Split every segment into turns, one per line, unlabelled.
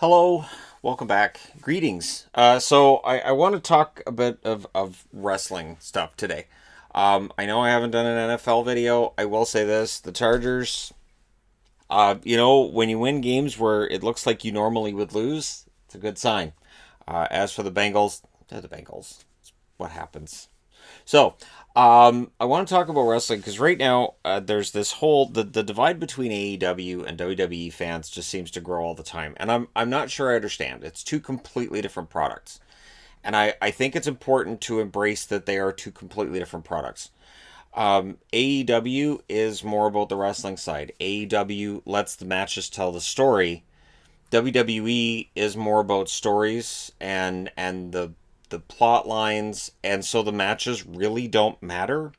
Hello, welcome back. Greetings. So I want to talk a bit of wrestling stuff today. I know I haven't done an NFL video. I will say this: the Chargers. When you win games where it looks like you normally would lose, it's a good sign. As for the Bengals, they're the Bengals. It's what happens. So I want to talk about wrestling because right now there's this whole the divide between AEW and WWE fans just seems to grow all the time, and I'm not sure I understand. It's two completely different products, and I think it's important to embrace that they are two completely different products. AEW is more about the wrestling side. AEW lets the matches tell the story. WWE is more about stories and the plot lines, and so the matches really don't matter.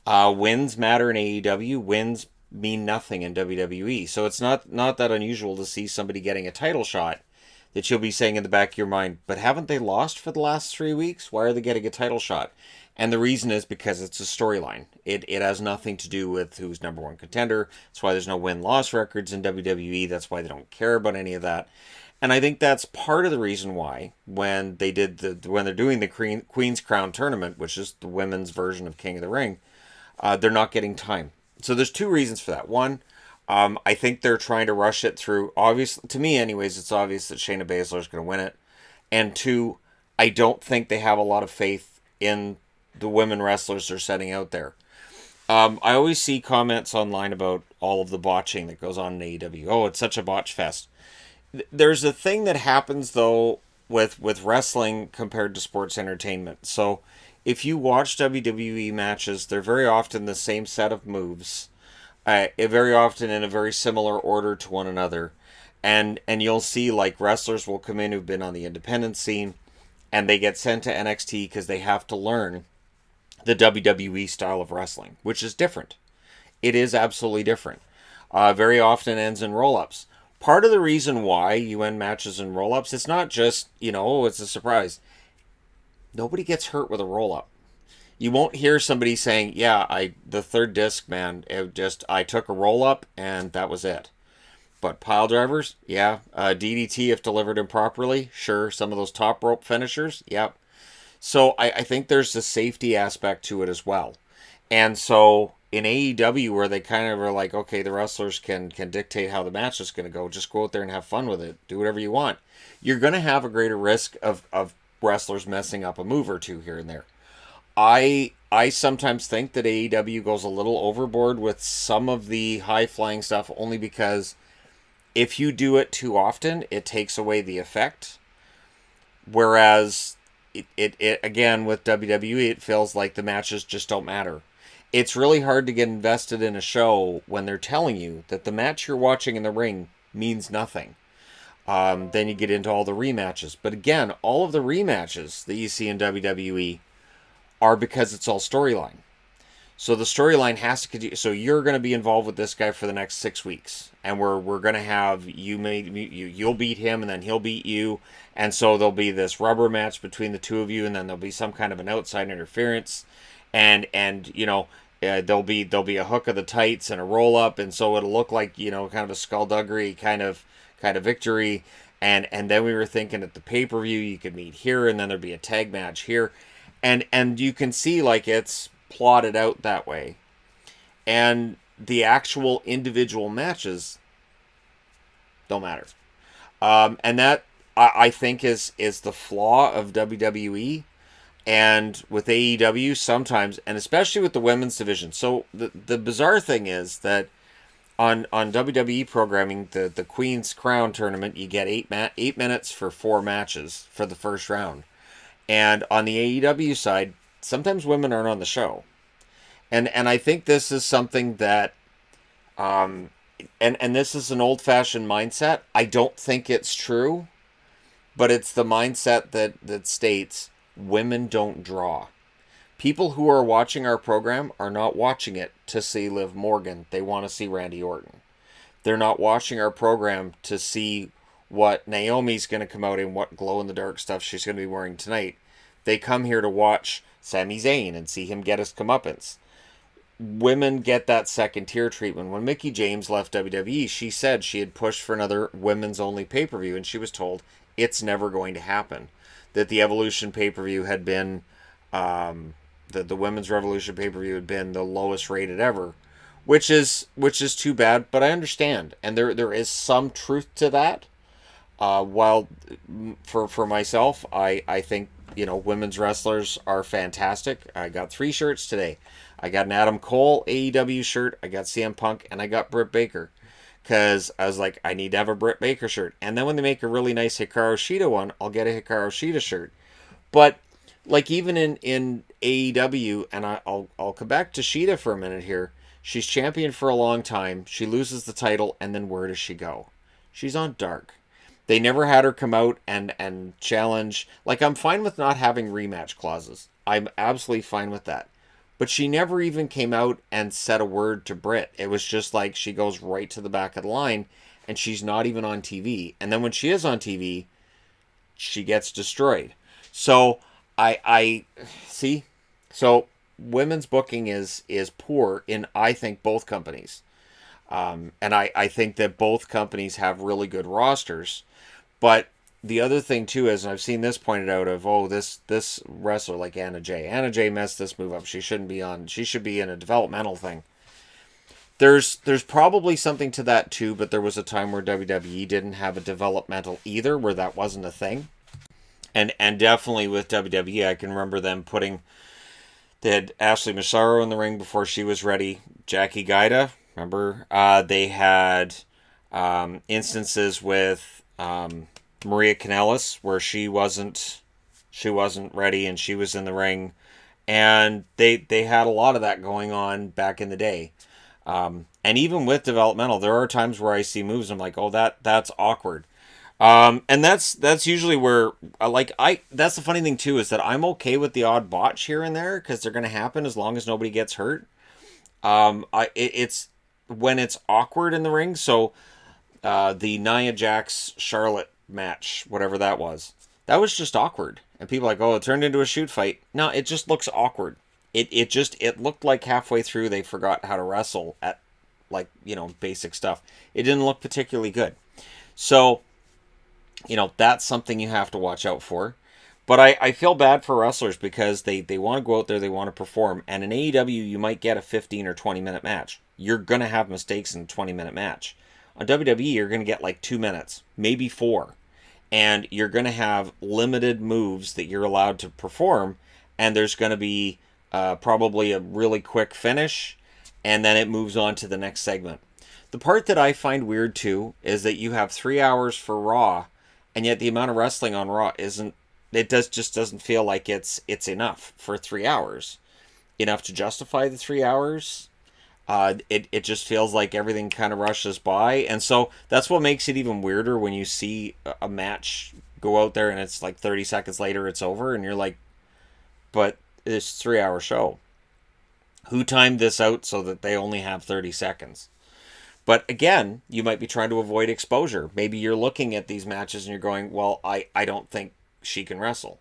Wins matter in AEW. Wins mean nothing in WWE. So it's not that unusual to see somebody getting a title shot that you'll be saying in the back of your mind, but haven't they lost for the last 3 weeks? Why are they getting a title shot? And the reason is because it's a storyline. It has nothing to do with who's number one contender. That's why there's no win-loss records in WWE. That's why they don't care about any of that. And I think that's part of the reason why when they're doing the Queen's Crown tournament, which is the women's version of King of the Ring, they're not getting time. So there's two reasons for that. One, I think they're trying to rush it through. Obviously, to me, anyways, it's obvious that Shayna Baszler is going to win it. And two, I don't think they have a lot of faith in the women wrestlers they're setting out there. I always see comments online about all of the botching that goes on in AEW. Oh, it's such a botch fest. There's a thing that happens though with wrestling compared to sports entertainment. So if you watch WWE matches, they're very often the same set of moves, very often in a very similar order to one another, and you'll see like wrestlers will come in who've been on the independent scene, and they get sent to NXT because they have to learn the WWE style of wrestling, which is different. It is absolutely different. Very often ends in roll ups. Part of the reason why you end matches in roll ups, it's not just, oh, it's a surprise. Nobody gets hurt with a roll up. You won't hear somebody saying, "Yeah, the third disc, man, I took a roll up and that was it." But pile drivers, yeah, DDT if delivered improperly, sure. Some of those top rope finishers, yep. So I think there's the safety aspect to it as well. And so in AEW, where they kind of are like, okay, the wrestlers can dictate how the match is going to go, just go out there and have fun with it. Do whatever you want. You're going to have a greater risk of wrestlers messing up a move or two here and there. I sometimes think that AEW goes a little overboard with some of the high flying stuff only because if you do it too often, it takes away the effect. Whereas it again with WWE, it feels like the matches just don't matter. It's really hard to get invested in a show when they're telling you that the match you're watching in the ring means nothing. Then you get into all the rematches. But again, all of the rematches that you see in WWE are because it's all storyline. So the storyline has to continue. So you're going to be involved with this guy for the next 6 weeks, and we're going to have you'll beat him, and then he'll beat you, and so there'll be this rubber match between the two of you, and then there'll be some kind of an outside interference, and there'll be a hook of the tights and a roll up, and so it'll look like kind of a skullduggery kind of victory, and then we were thinking at the pay per view you could meet here, and then there'd be a tag match here, and you can see like it's plotted out that way. And the actual individual matches don't matter. And that I think is the flaw of WWE and with AEW sometimes, and especially with the women's division. So the bizarre thing is that on WWE programming, the Queen's Crown tournament, you get 8 minutes for 4 matches for the first round. And on the AEW side, sometimes women aren't on the show. And I think this is something that and this is an old-fashioned mindset. I don't think it's true, but it's the mindset that states women don't draw. People who are watching our program are not watching it to see Liv Morgan. They want to see Randy Orton. They're not watching our program to see what Naomi's going to come out in, what glow-in-the-dark stuff she's going to be wearing tonight. They come here to watch Sami Zayn and see him get his comeuppance. women get that second tier treatment. When Mickie James left WWE, she said she had pushed for another women's only pay per view, and she was told it's never going to happen. That the Evolution pay per view had been, the women's Revolution pay per view had been the lowest rated ever, which is too bad. But I understand, and there is some truth to that. While for myself, I think women's wrestlers are fantastic. I got 3 shirts today. I got an Adam Cole AEW shirt. I got CM Punk, and I got Britt Baker, because I was like, I need to have a Britt Baker shirt. And then when they make a really nice Hikaru Shida one, I'll get a Hikaru Shida shirt. But like even in AEW, and I'll come back to Shida for a minute here. She's champion for a long time. She loses the title, and then where does she go? She's on Dark. They never had her come out and challenge. Like, I'm fine with not having rematch clauses. I'm absolutely fine with that. But she never even came out and said a word to Britt. It was just like she goes right to the back of the line, and she's not even on TV. And then when she is on TV, she gets destroyed. So I see. So women's booking is poor in, I think, both companies. And I think that both companies have really good rosters. But the other thing too is, and I've seen this pointed out of, this wrestler like Anna Jay. Anna Jay messed this move up. She shouldn't be on. She should be in a developmental thing. There's probably something to that too, but there was a time where WWE didn't have a developmental either, where that wasn't a thing. And definitely with WWE, I can remember them putting, they had Ashley Massaro in the ring before she was ready. Jackie Gaida, remember? They had instances with Maria Kanellis where she wasn't ready and she was in the ring, and they had a lot of that going on back in the day. And even with developmental, there are times where I see moves I'm like, oh, that's awkward. And that's usually where that's the funny thing too, is that I'm okay with the odd botch here and there, because they're going to happen as long as nobody gets hurt. It's when it's awkward in the ring. So the Nia Jax Charlotte match, whatever that was just awkward, and people are like, oh, it turned into a shoot fight. No, it just looks awkward. It looked like halfway through they forgot how to wrestle at, like, basic stuff. It didn't look particularly good. So that's something you have to watch out for. But I feel bad for wrestlers, because they want to go out there, they want to perform. And in AEW, you might get a 15 or 20-minute match. You're going to have mistakes in a 20-minute match. On WWE, you're going to get like 2 minutes, maybe 4. And you're going to have limited moves that you're allowed to perform. And there's going to be probably a really quick finish. And then it moves on to the next segment. The part that I find weird, too, is that you have 3 hours for Raw, and yet the amount of wrestling on Raw just doesn't feel like it's enough for 3 hours. Enough to justify the 3 hours. It just feels like everything kind of rushes by. And so that's what makes it even weirder when you see a match go out there and it's like 30 seconds later it's over, and you're like, but it's a 3-hour show. Who timed this out so that they only have 30 seconds? But again, you might be trying to avoid exposure. Maybe you're looking at these matches and you're going, well, I don't think she can wrestle.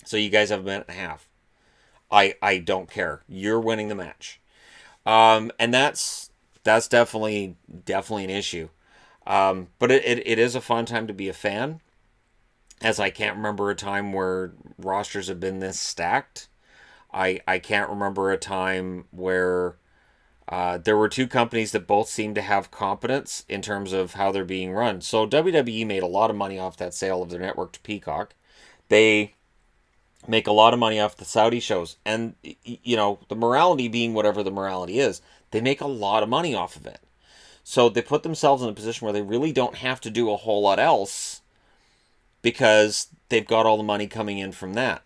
So you guys have a minute and a half. I don't care. You're winning the match. And that's definitely an issue. But it is a fun time to be a fan, as I can't remember a time where rosters have been this stacked. I can't remember a time where there were 2 companies that both seemed to have competence in terms of how they're being run. So WWE made a lot of money off that sale of their network to Peacock. They make a lot of money off the Saudi shows. And, the morality being whatever the morality is, they make a lot of money off of it. So they put themselves in a position where they really don't have to do a whole lot else, because they've got all the money coming in from that.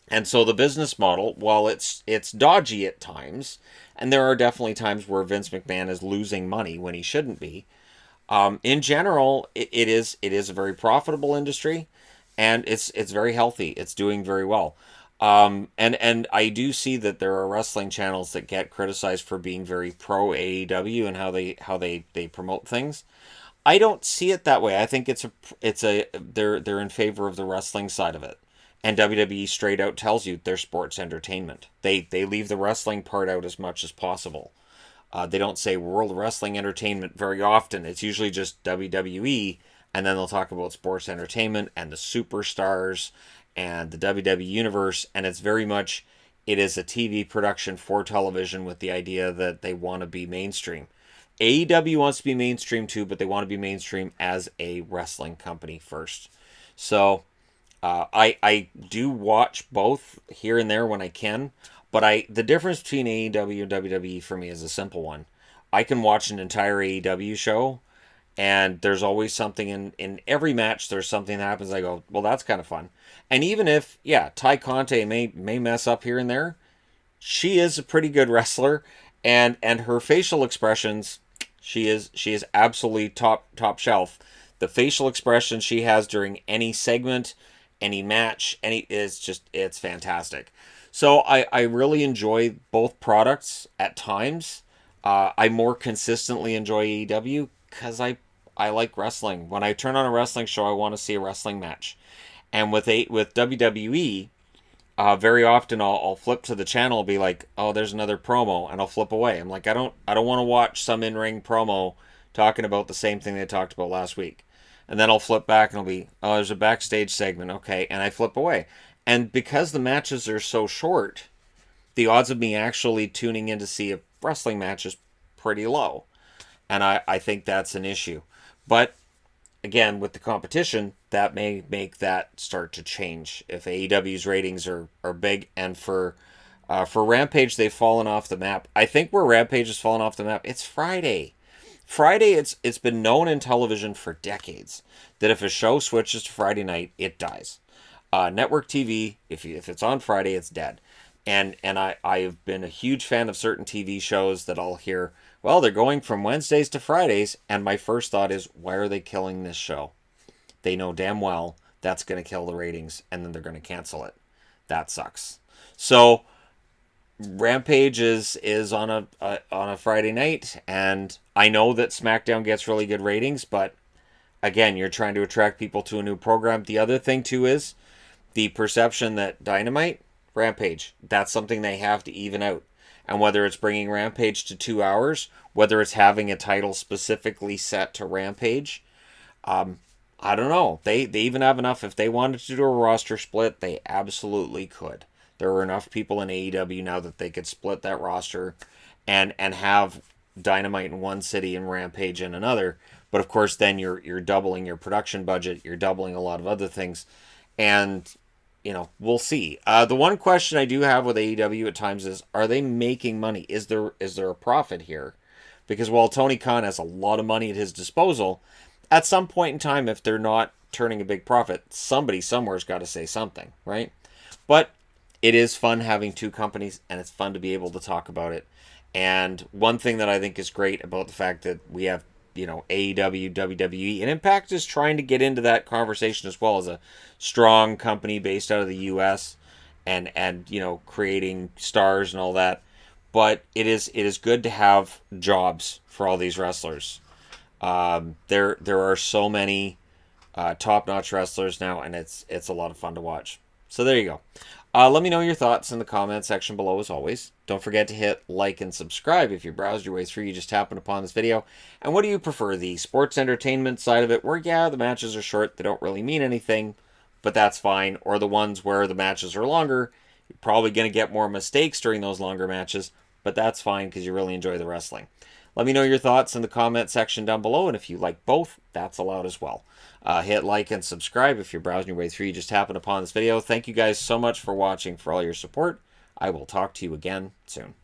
And so the business model, while it's dodgy at times, and there are definitely times where Vince McMahon is losing money when he shouldn't be, in general, it is a very profitable industry, and it's very healthy. It's doing very well. And I do see that there are wrestling channels that get criticized for being very pro AEW and how they promote things. I don't see it that way. I think they're in favor of the wrestling side of it. And WWE straight out tells you they're sports entertainment. They leave the wrestling part out as much as possible. They don't say World Wrestling Entertainment very often. It's usually just WWE, and then they'll talk about sports entertainment and the superstars and the WWE Universe, and it's very much, it is a TV production for television with the idea that they want to be mainstream. AEW wants to be mainstream too, but they want to be mainstream as a wrestling company first. So I do watch both here and there when I can, but the difference between AEW and WWE for me is a simple one. I can watch an entire AEW show, and there's always something in every match. There's something that happens. I go, well, that's kind of fun. And even if, yeah, Ty Conte may mess up here and there, she is a pretty good wrestler, and her facial expressions, she is absolutely top shelf. The facial expressions she has during any segment, any match, it's fantastic. So I really enjoy both products at times. I more consistently enjoy AEW because I like wrestling. When I turn on a wrestling show, I want to see a wrestling match. And with WWE, very often I'll flip to the channel and be like, oh, there's another promo, and I'll flip away. I'm like, I don't want to watch some in-ring promo talking about the same thing they talked about last week. And then I'll flip back and I'll be, oh, there's a backstage segment, okay, and I flip away. And because the matches are so short, the odds of me actually tuning in to see a wrestling match is pretty low. And I think that's an issue. But again, with the competition, that may make that start to change if AEW's ratings are big. And for Rampage, they've fallen off the map. I think where Rampage has fallen off the map, it's Friday. Friday, it's been known in television for decades that if a show switches to Friday night, it dies. Network TV, if it's on Friday, it's dead. And I've been a huge fan of certain TV shows that I'll hear, well, they're going from Wednesdays to Fridays, and my first thought is, why are they killing this show? They know damn well that's going to kill the ratings, and then they're going to cancel it. That sucks. So Rampage is on a Friday night, and I know that SmackDown gets really good ratings, but again, you're trying to attract people to a new program. The other thing too is the perception that Dynamite, Rampage, that's something they have to even out. And whether it's bringing Rampage to 2 hours, whether it's having a title specifically set to Rampage, I don't know. They even have enough. If they wanted to do a roster split, they absolutely could. There are enough people in AEW now that they could split that roster and have Dynamite in one city and Rampage in another. But of course, then you're doubling your production budget. You're doubling a lot of other things. And, we'll see. The one question I do have with AEW at times is, are they making money? Is there a profit here? Because while Tony Khan has a lot of money at his disposal, at some point in time, if they're not turning a big profit, somebody somewhere's got to say something, right? But it is fun having two companies, and it's fun to be able to talk about it. And one thing that I think is great about the fact that we have, AEW, WWE, and Impact is trying to get into that conversation as well, as a strong company based out of the U.S. and creating stars and all that. But it is good to have jobs for all these wrestlers. There are so many top-notch wrestlers now, and it's a lot of fun to watch. So there you go. Let me know your thoughts in the comment section below, as always. Don't forget to hit like and subscribe if you browsed your way through, you just happened upon this video. And what do you prefer, the sports entertainment side of it, where, yeah, the matches are short, they don't really mean anything, but that's fine, or the ones where the matches are longer, you're probably going to get more mistakes during those longer matches, but that's fine because you really enjoy the wrestling. Let me know your thoughts in the comment section down below, and if you like both, that's allowed as well. Hit like and subscribe if you're browsing your way through, you just happened upon this video. Thank you guys so much for watching, for all your support. I will talk to you again soon.